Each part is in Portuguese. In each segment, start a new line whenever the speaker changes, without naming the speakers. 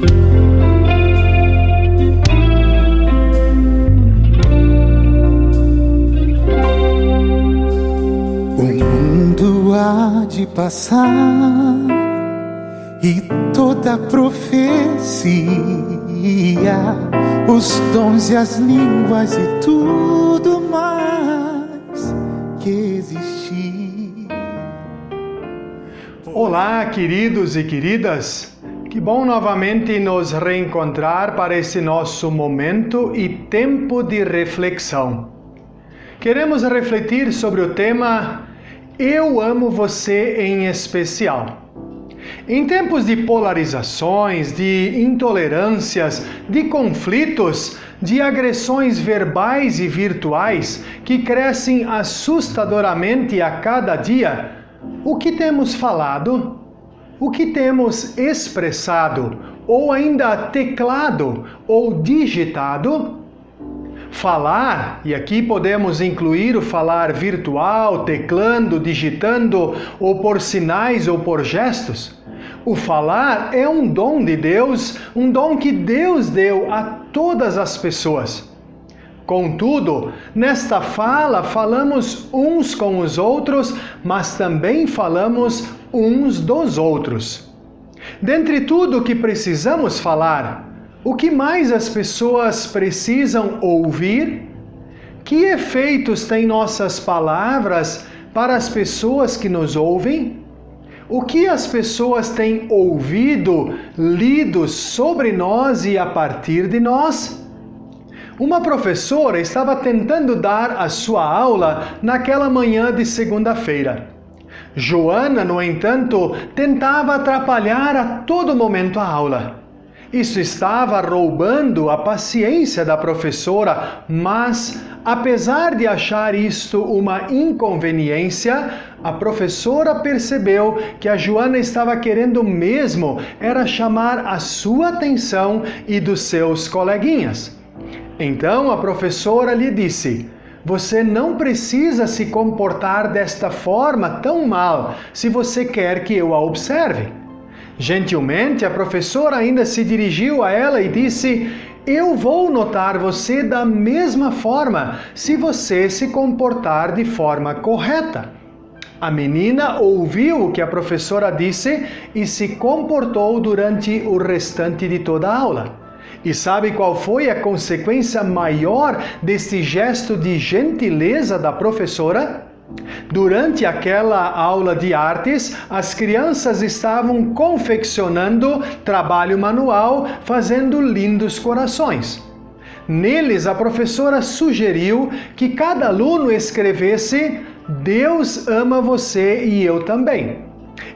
O mundo há de passar e toda profecia, os dons e as línguas e tudo mais que existir.
Olá, queridos e queridas, que bom novamente nos reencontrar para esse nosso momento e tempo de reflexão. Queremos refletir sobre o tema Eu amo você em especial. Em tempos de polarizações, de intolerâncias, de conflitos, de agressões verbais e virtuais que crescem assustadoramente a cada dia, o que temos falado? O que temos expressado? Ou ainda teclado ou digitado? Falar, e aqui podemos incluir o falar virtual, teclando, digitando, ou por sinais ou por gestos. O falar é um dom de Deus, um dom que Deus deu a todas as pessoas. Contudo, nesta fala falamos uns com os outros, mas também falamos uns dos outros. Dentre tudo o que precisamos falar, o que mais as pessoas precisam ouvir? Que efeitos têm nossas palavras para as pessoas que nos ouvem? O que as pessoas têm ouvido, lido sobre nós e a partir de nós? Uma professora estava tentando dar a sua aula naquela manhã de segunda-feira. Joana, no entanto, tentava atrapalhar a todo momento a aula. Isso estava roubando a paciência da professora, mas, apesar de achar isto uma inconveniência, a professora percebeu que a Joana estava querendo mesmo era chamar a sua atenção e dos seus coleguinhas. Então a professora lhe disse: "Você não precisa se comportar desta forma tão mal se você quer que eu a observe." Gentilmente, a professora ainda se dirigiu a ela e disse: "Eu vou notar você da mesma forma se você se comportar de forma correta." A menina ouviu o que a professora disse e se comportou durante o restante de toda a aula. E sabe qual foi a consequência maior desse gesto de gentileza da professora? Durante aquela aula de artes, as crianças estavam confeccionando trabalho manual, fazendo lindos corações. Neles, a professora sugeriu que cada aluno escrevesse: "Deus ama você e eu também."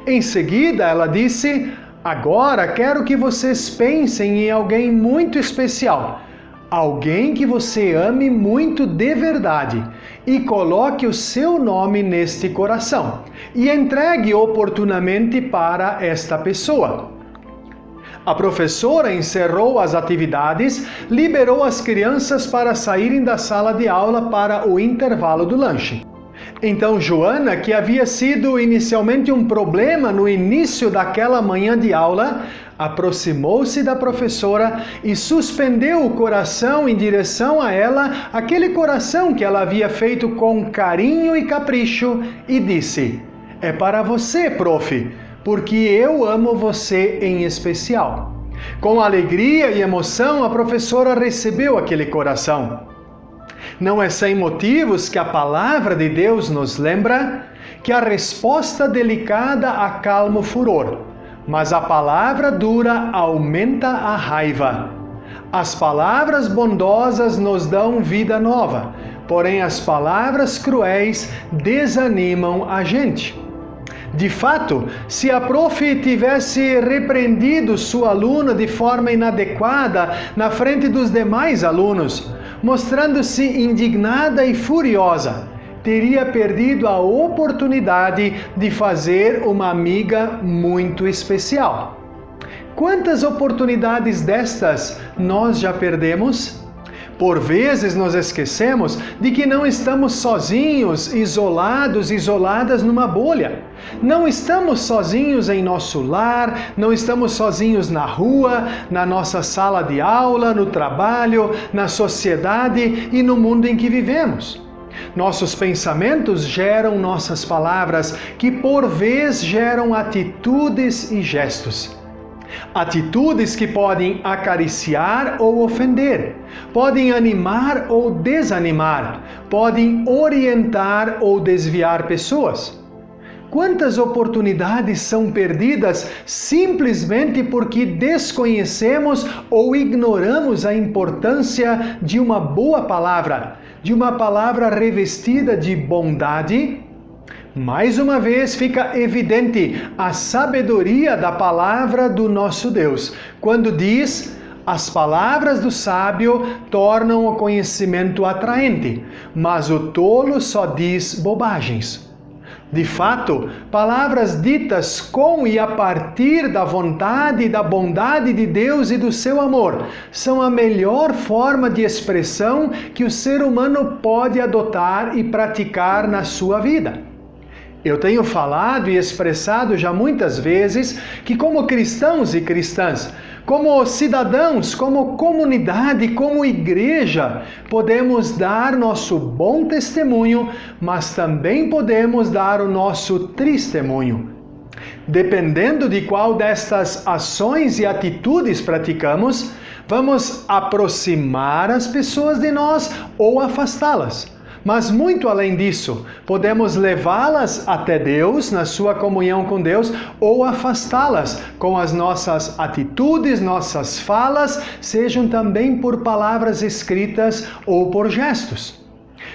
Em seguida, ela disse: "Agora quero que vocês pensem em alguém muito especial. Alguém que você ame muito de verdade, e coloque o seu nome neste coração e entregue oportunamente para esta pessoa." A professora encerrou as atividades, liberou as crianças para saírem da sala de aula para o intervalo do lanche. Então Joana, que havia sido inicialmente um problema no início daquela manhã de aula, aproximou-se da professora e suspendeu o coração em direção a ela, aquele coração que ela havia feito com carinho e capricho, e disse: "É para você, prof, porque eu amo você em especial." Com alegria e emoção, a professora recebeu aquele coração. Não é sem motivos que a palavra de Deus nos lembra que a resposta delicada acalma o furor, mas a palavra dura aumenta a raiva. As palavras bondosas nos dão vida nova, porém as palavras cruéis desanimam a gente. De fato, se a prof tivesse repreendido sua aluna de forma inadequada na frente dos demais alunos, mostrando-se indignada e furiosa, teria perdido a oportunidade de fazer uma amiga muito especial. Quantas oportunidades destas nós já perdemos? Por vezes nos esquecemos de que não estamos sozinhos, isoladas numa bolha, Não estamos sozinhos em nosso lar, não estamos sozinhos na rua, na nossa sala de aula, no trabalho, na sociedade e no mundo em que vivemos. Nossos pensamentos geram nossas palavras, que por vezes geram atitudes e gestos. Atitudes que podem acariciar ou ofender, podem animar ou desanimar, podem orientar ou desviar pessoas. Quantas oportunidades são perdidas simplesmente porque desconhecemos ou ignoramos a importância de uma boa palavra, de uma palavra revestida de bondade? Mais uma vez fica evidente a sabedoria da palavra do nosso Deus, quando diz: as palavras do sábio tornam o conhecimento atraente, mas o tolo só diz bobagens. De fato, palavras ditas com e a partir da vontade e da bondade de Deus e do seu amor são a melhor forma de expressão que o ser humano pode adotar e praticar na sua vida. Eu tenho falado e expressado já muitas vezes que, como cristãos e cristãs, como cidadãos, como comunidade, como igreja, podemos dar nosso bom testemunho, mas também podemos dar o nosso testemunho. Dependendo de qual destas ações e atitudes praticamos, vamos aproximar as pessoas de nós ou afastá-las. Mas muito além disso, podemos levá-las até Deus, na sua comunhão com Deus, ou afastá-las com as nossas atitudes, nossas falas, sejam também por palavras escritas ou por gestos.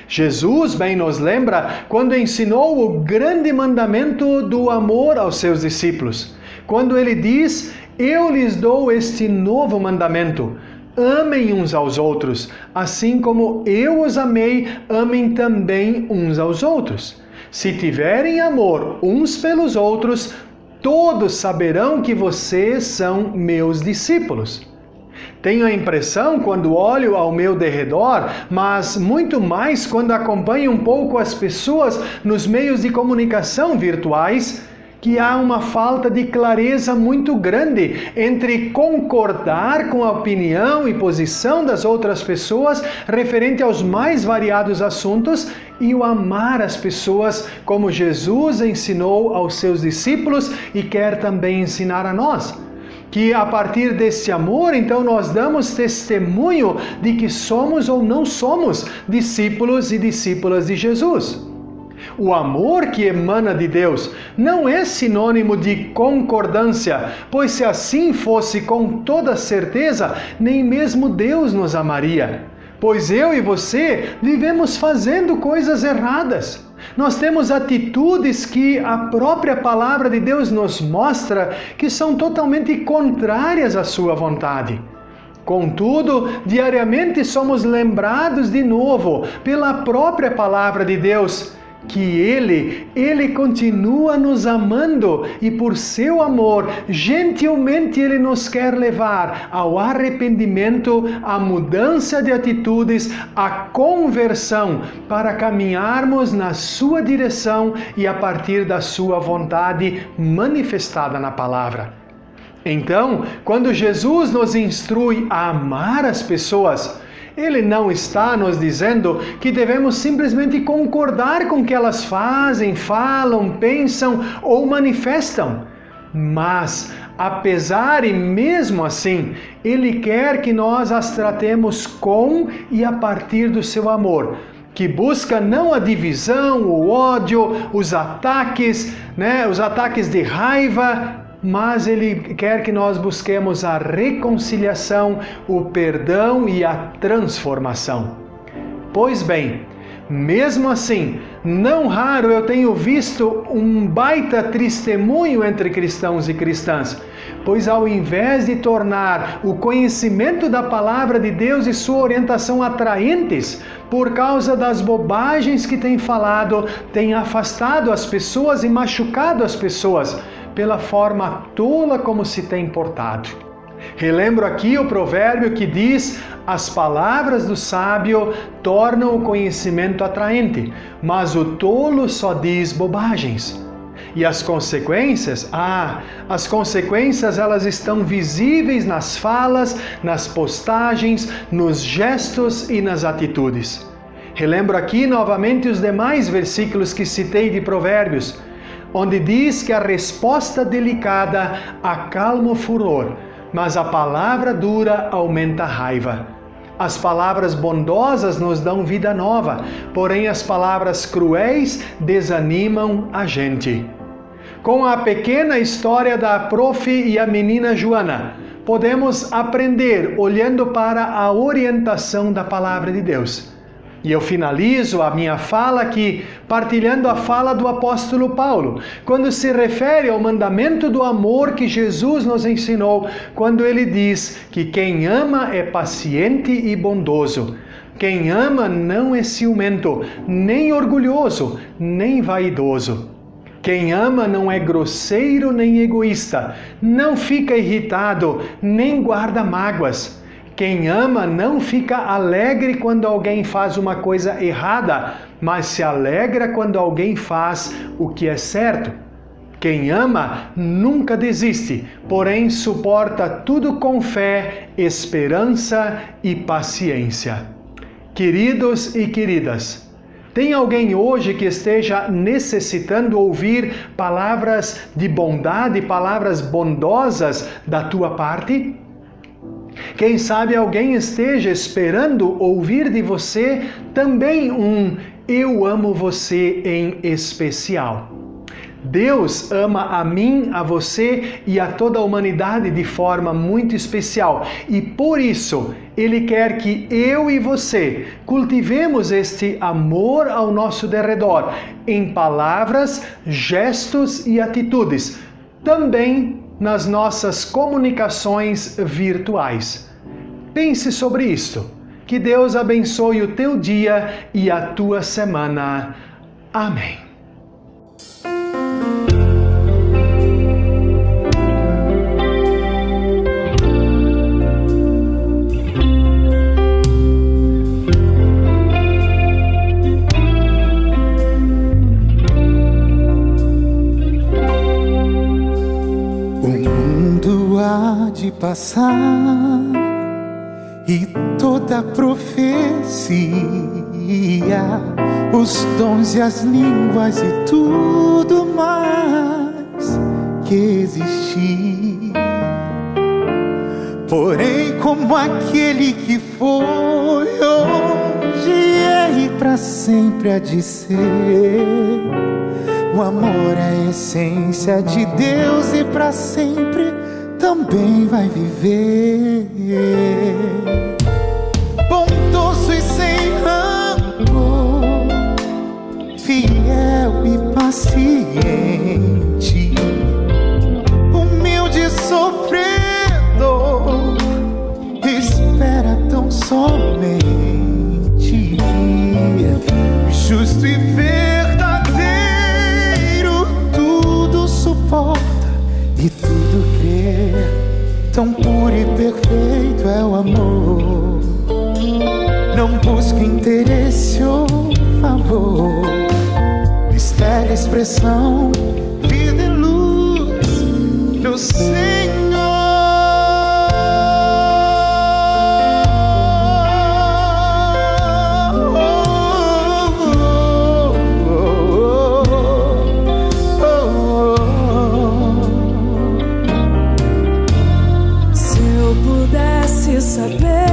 Jesus bem nos lembra quando ensinou o grande mandamento do amor aos seus discípulos. Quando ele diz: "Eu lhes dou este novo mandamento. Amem uns aos outros, assim como eu os amei, amem também uns aos outros. Se tiverem amor uns pelos outros, todos saberão que vocês são meus discípulos." Tenho a impressão, quando olho ao meu derredor, mas muito mais quando acompanho um pouco as pessoas nos meios de comunicação virtuais, que há uma falta de clareza muito grande entre concordar com a opinião e posição das outras pessoas referente aos mais variados assuntos e o amar as pessoas como Jesus ensinou aos seus discípulos e quer também ensinar a nós. Que a partir desse amor, então, nós damos testemunho de que somos ou não somos discípulos e discípulas de Jesus. O amor que emana de Deus não é sinônimo de concordância, pois se assim fosse, com toda certeza, nem mesmo Deus nos amaria. Pois eu e você vivemos fazendo coisas erradas. Nós temos atitudes que a própria palavra de Deus nos mostra que são totalmente contrárias à sua vontade. Contudo, diariamente somos lembrados de novo pela própria palavra de Deus que Ele continua nos amando e por seu amor, gentilmente Ele nos quer levar ao arrependimento, à mudança de atitudes, à conversão, para caminharmos na sua direção e a partir da sua vontade manifestada na palavra. Então, quando Jesus nos instrui a amar as pessoas, Ele não está nos dizendo que devemos simplesmente concordar com o que elas fazem, falam, pensam ou manifestam. Mas, apesar e mesmo assim, Ele quer que nós as tratemos com e a partir do seu amor, que busca não a divisão, o ódio, os ataques de raiva, mas Ele quer que nós busquemos a reconciliação, o perdão e a transformação. Pois bem, mesmo assim, não raro eu tenho visto um baita testemunho entre cristãos e cristãs, pois ao invés de tornar o conhecimento da palavra de Deus e sua orientação atraentes, por causa das bobagens que tem falado, tem afastado as pessoas e machucado as pessoas, pela forma tola como se tem portado. Relembro aqui o provérbio que diz: as palavras do sábio tornam o conhecimento atraente, mas o tolo só diz bobagens. E as consequências? As consequências elas estão visíveis nas falas, nas postagens, nos gestos e nas atitudes. Relembro aqui novamente os demais versículos que citei de Provérbios, onde diz que a resposta delicada acalma o furor, mas a palavra dura aumenta a raiva. As palavras bondosas nos dão vida nova, porém as palavras cruéis desanimam a gente. Com a pequena história da prof e a menina Joana, podemos aprender olhando para a orientação da palavra de Deus. E eu finalizo a minha fala aqui, partilhando a fala do apóstolo Paulo, quando se refere ao mandamento do amor que Jesus nos ensinou, quando ele diz que quem ama é paciente e bondoso. Quem ama não é ciumento, nem orgulhoso, nem vaidoso. Quem ama não é grosseiro nem egoísta, não fica irritado, nem guarda mágoas. Quem ama não fica alegre quando alguém faz uma coisa errada, mas se alegra quando alguém faz o que é certo. Quem ama nunca desiste, porém suporta tudo com fé, esperança e paciência. Queridos e queridas, tem alguém hoje que esteja necessitando ouvir palavras de bondade, palavras bondosas da tua parte? Quem sabe alguém esteja esperando ouvir de você também um "eu amo você" em especial. Deus ama a mim, a você e a toda a humanidade de forma muito especial. E por isso, Ele quer que eu e você cultivemos este amor ao nosso derredor, em palavras, gestos e atitudes. Também nas nossas comunicações virtuais. Pense sobre isto. Que Deus abençoe o teu dia e a tua semana. Amém.
De passar e toda profecia, os dons e as línguas e tudo mais que existir. Porém, como aquele que foi, hoje é e para sempre há de ser. O amor é a essência de Deus e para sempre também vai viver. Bondoso e sem rancor, fiel e paciente, humilde e sofredor, espera tão somente. Justo e verdadeiro, tudo suporta e tudo crê, tão puro e perfeito é o amor. Não busca interesse ou favor, mistério, expressão, vida e luz do Senhor.
Saber